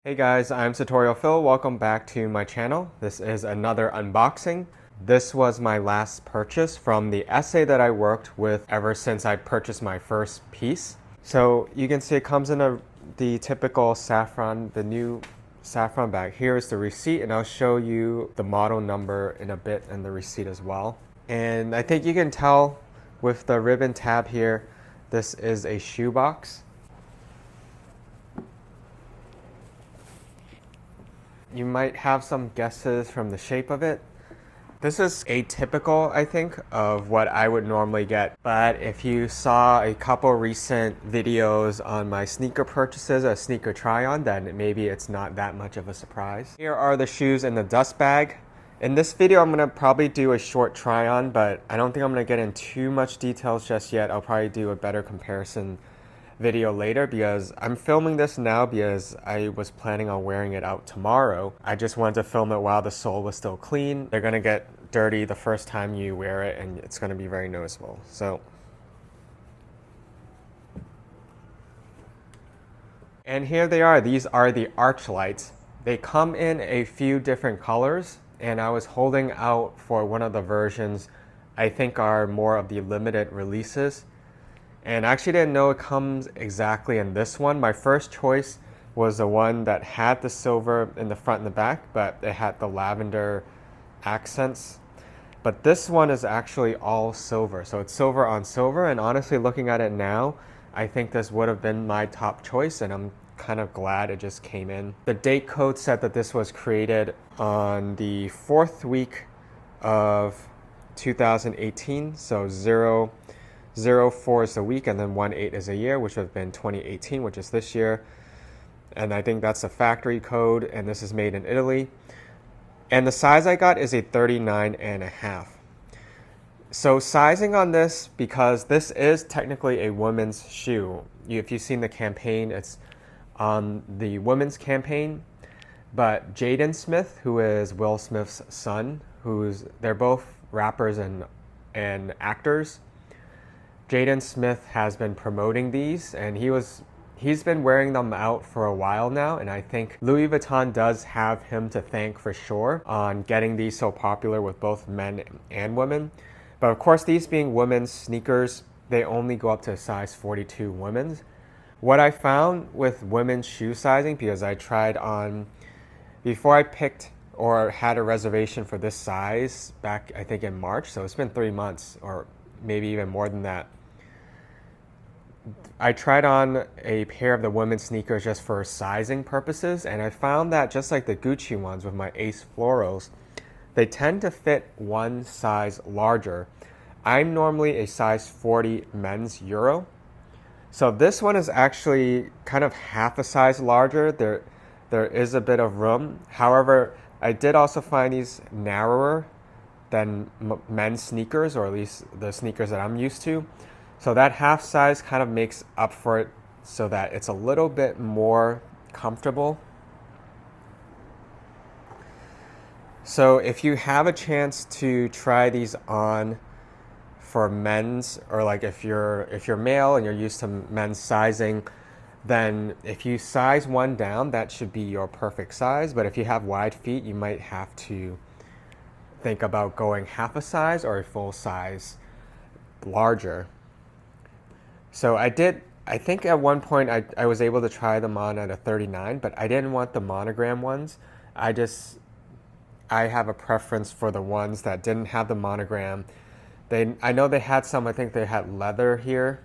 Hey guys, I'm Tutorial Phil. Welcome back to my channel. This is another unboxing. This was my last purchase from the essay that I worked with ever since I purchased my first piece. So you can see it comes in the typical saffron, the new saffron bag. Here is the receipt, and I'll show you the model number in a bit and the receipt as well. And I think you can tell with the ribbon tab here, this is a shoebox. You might have some guesses from the shape of it. This is atypical, I think, of what I would normally get. But if you saw a couple recent videos on my sneaker purchases, a sneaker try-on, then maybe it's not that much of a surprise. Here are the shoes in the dust bag. In this video, I'm gonna probably do a short try-on, but I don't think I'm gonna get in too much details just yet. I'll probably do a better comparison video later because I'm filming this now because I was planning on wearing it out tomorrow. I just wanted to film it while the sole was still clean. They're gonna get dirty the first time you wear it and it's gonna be very noticeable. And here they are. These are the Archlights. They come in a few different colors, and I was holding out for one of the versions I think are more of the limited releases. And I actually didn't know it comes exactly in this one. My first choice was the one that had the silver in the front and the back, but it had the lavender accents. But this one is actually all silver. So it's silver on silver. And honestly, looking at it now, I think this would have been my top choice, and I'm kind of glad it just came in. The date code said that this was created on the 4th week of 2018. So 04 is a week, and then 18 is a year, which would have been 2018, which is this year. And I think that's a factory code, and this is made in Italy. And the size I got is a 39.5. So sizing on this, because this is technically a women's shoe. If you've seen the campaign, it's on the women's campaign. But Jaden Smith, who is Will Smith's son, they're both rappers and actors. Jaden Smith has been promoting these, and he's been wearing them out for a while now, and I think Louis Vuitton does have him to thank for sure on getting these so popular with both men and women. But of course, these being women's sneakers, they only go up to size 42 women's. What I found with women's shoe sizing, because I tried on, before I picked or had a reservation for this size back, I think in March, so it's been 3 months or maybe even more than that. I tried on a pair of the women's sneakers just for sizing purposes, and I found that just like the Gucci ones with my Ace Florals, they tend to fit one size larger. I'm normally a size 40 men's Euro, so this one is actually kind of half a size larger. There is a bit of room. However, I did also find these narrower than men's sneakers, or at least the sneakers that I'm used to. So that half size kind of makes up for it so that it's a little bit more comfortable. So if you have a chance to try these on for men's, or like if you're male and you're used to men's sizing, then if you size one down, that should be your perfect size. But if you have wide feet, you might have to think about going half a size or a full size larger. So I think at one point I was able to try them on at a 39, but I didn't want the monogram ones. I have a preference for the ones that didn't have the monogram. I know they had some, I think they had leather here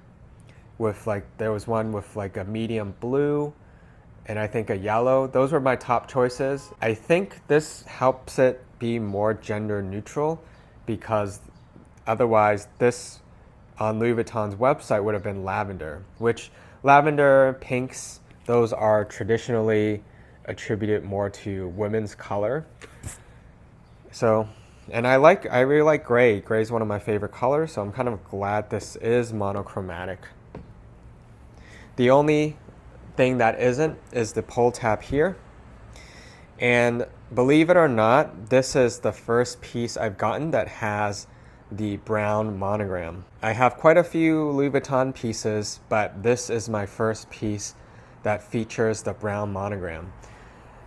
with there was one with like a medium blue and I think a yellow. Those were my top choices. I think this helps it be more gender neutral, because otherwise this on Louis Vuitton's website would have been lavender, which lavender, pinks, those are traditionally attributed more to women's color. So, and I really like gray. Gray is one of my favorite colors, so I'm kind of glad this is monochromatic. The only thing that isn't is the pull tab here. And believe it or not, this is the first piece I've gotten that has the brown monogram. I have quite a few Louis Vuitton pieces, but this is my first piece that features the brown monogram.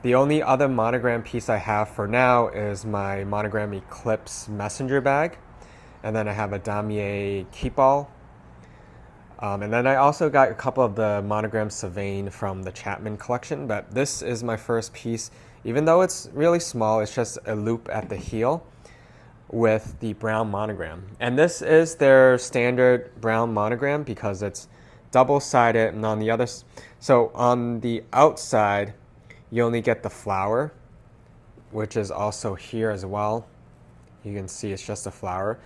The only other monogram piece I have for now is my monogram Eclipse messenger bag. And then I have a damier keepall. And then I also got a couple of the monogram Sylvain from the Chapman collection, but this is my first piece. Even though it's really small, it's just a loop at the heel with the brown monogram. And this is their standard brown monogram because it's double-sided, and on the other, so on the outside, you only get the flower, which is also here as well. You can see it's just a flower.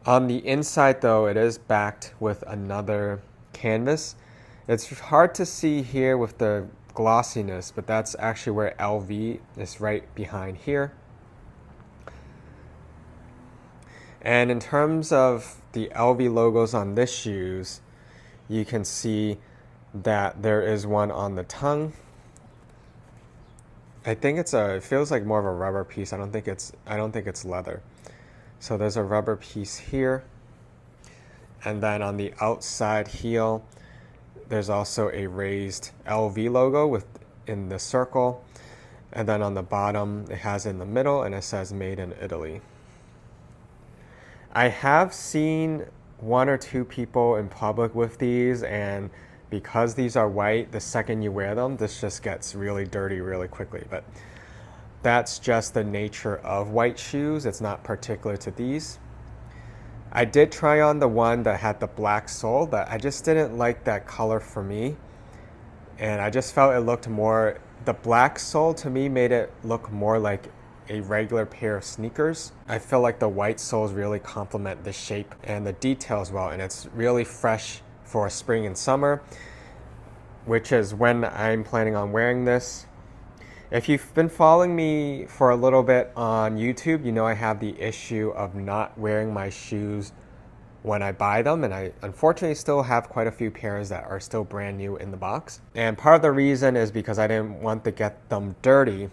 On the inside though, it is backed with another canvas. It's hard to see here with the glossiness, but that's actually where LV is right behind here. And in terms of the LV logos on this shoes, you can see that there is one on the tongue. I think it feels like more of a rubber piece. I don't think it's leather. So there's a rubber piece here. And then on the outside heel, there's also a raised LV logo in the circle. And then on the bottom, it has in the middle and it says made in Italy. I have seen one or two people in public with these, and because these are white, the second you wear them, this just gets really dirty really quickly. But that's just the nature of white shoes. It's not particular to these. I did try on the one that had the black sole, but I just didn't like that color for me. And I just felt it looked more, the black sole to me made it look more like a regular pair of sneakers. I feel like the white soles really complement the shape and the details well, and it's really fresh for spring and summer, which is when I'm planning on wearing this. If you've been following me for a little bit on YouTube, you know I have the issue of not wearing my shoes when I buy them, and I unfortunately still have quite a few pairs that are still brand new in the box. And part of the reason is because I didn't want to get them dirty,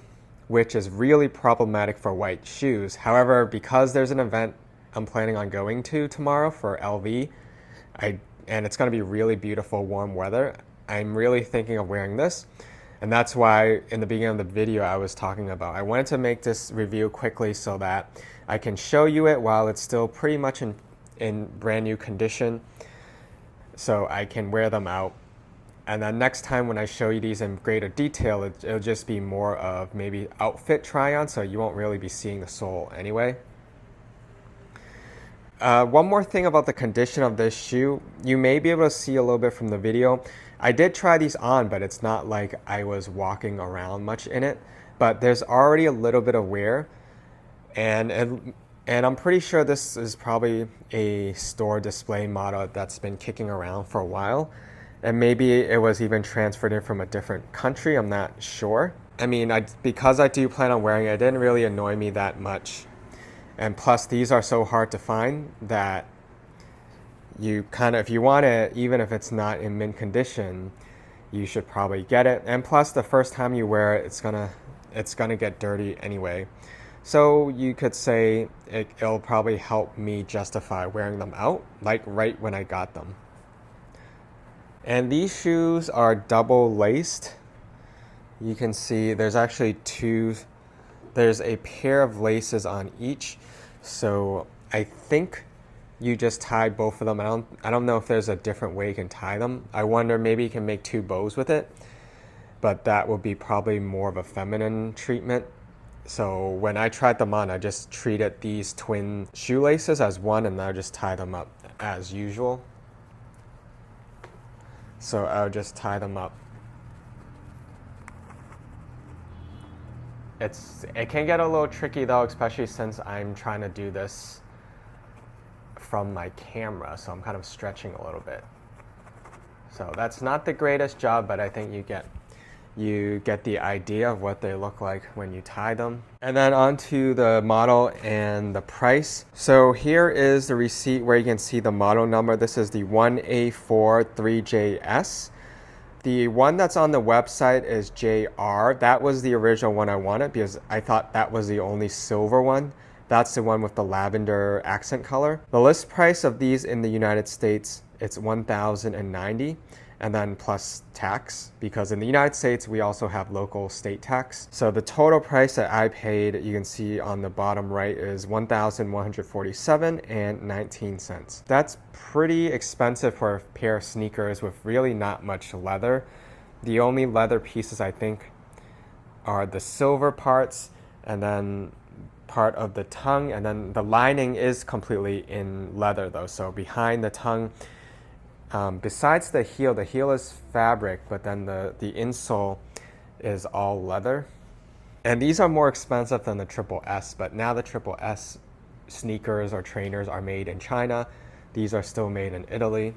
which is really problematic for white shoes. However, because there's an event I'm planning on going to tomorrow for LV, and it's going to be really beautiful warm weather, I'm really thinking of wearing this. And that's why in the beginning of the video I was talking about, I wanted to make this review quickly so that I can show you it while it's still pretty much in brand new condition, so I can wear them out. And then next time when I show you these in greater detail, it'll just be more of maybe outfit try on, so you won't really be seeing the sole anyway. One more thing about the condition of this shoe, you may be able to see a little bit from the video. I did try these on, but it's not like I was walking around much in it. But there's already a little bit of wear, and I'm pretty sure this is probably a store display model that's been kicking around for a while. And maybe it was even transferred in from a different country, I'm not sure. I mean, because I do plan on wearing it, it didn't really annoy me that much. And plus, these are so hard to find that you kind of, if you want it, even if it's not in mint condition, you should probably get it. And plus, the first time you wear it, it's gonna get dirty anyway. So you could say it'll probably help me justify wearing them out, like right when I got them. And these shoes are double laced. You can see there's actually there's a pair of laces on each. So I think you just tie both of them. I don't know if there's a different way you can tie them. I wonder maybe you can make two bows with it, but that would be probably more of a feminine treatment. So when I tried them on, I just treated these twin shoelaces as one, and I just tie them up as usual. So I'll just tie them up. It can get a little tricky though, especially since I'm trying to do this from my camera, so I'm kind of stretching a little bit. So that's not the greatest job, but I think you get the idea of what they look like when you tie them. And then onto the model and the price. So here is the receipt where you can see the model number. This is the 1A43JS. The one that's on the website is JR. That was the original one I wanted because I thought that was the only silver one. That's the one with the lavender accent color. The list price of these in the United States, it's $1,090. and then plus tax, because in the United States we also have local state tax. So the total price that I paid, you can see on the bottom right, is $1,147.19. That's pretty expensive for a pair of sneakers with really not much leather. The only leather pieces I think are the silver parts and then part of the tongue, and then the lining is completely in leather though. So behind the tongue, besides the heel is fabric, but then the insole is all leather. And these are more expensive than the Triple S, but now the Triple S sneakers or trainers are made in China. These are still made in Italy.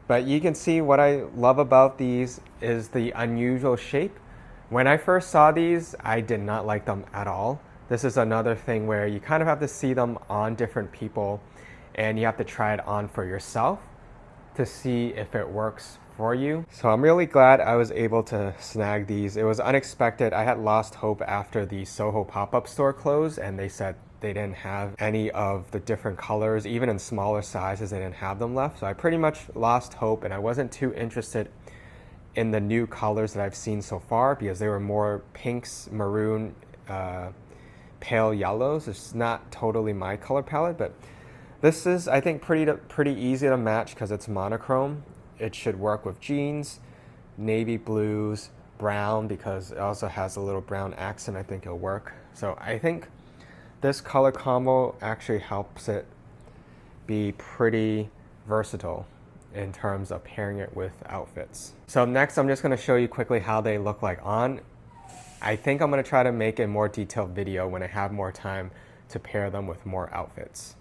But you can see what I love about these is the unusual shape. When I first saw these, I did not like them at all. This is another thing where you kind of have to see them on different people and you have to try it on for yourself to see if it works for you. So I'm really glad I was able to snag these. It was unexpected. I had lost hope after the Soho pop-up store closed and they said they didn't have any of the different colors. Even in smaller sizes, they didn't have them left. So I pretty much lost hope and I wasn't too interested in the new colors that I've seen so far because they were more pinks, maroon, pale yellows. It's not totally my color palette, but this is, I think, pretty easy to match because it's monochrome. It should work with jeans, navy blues, brown, because it also has a little brown accent. I think it'll work. So I think this color combo actually helps it be pretty versatile in terms of pairing it with outfits. So next, I'm just going to show you quickly how they look like on. I think I'm going to try to make a more detailed video when I have more time to pair them with more outfits.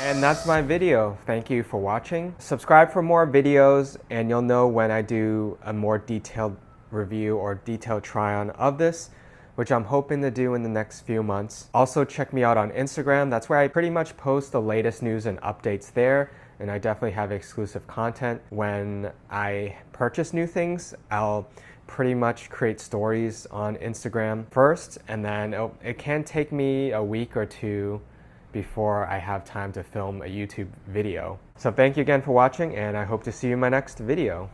And that's my video. Thank you for watching. Subscribe for more videos and you'll know when I do a more detailed review or detailed try on of this, which I'm hoping to do in the next few months. Also check me out on Instagram. That's where I pretty much post the latest news and updates there. And I definitely have exclusive content. When I purchase new things, I'll pretty much create stories on Instagram first, and then it can take me a week or two before I have time to film a YouTube video. So thank you again for watching, and I hope to see you in my next video.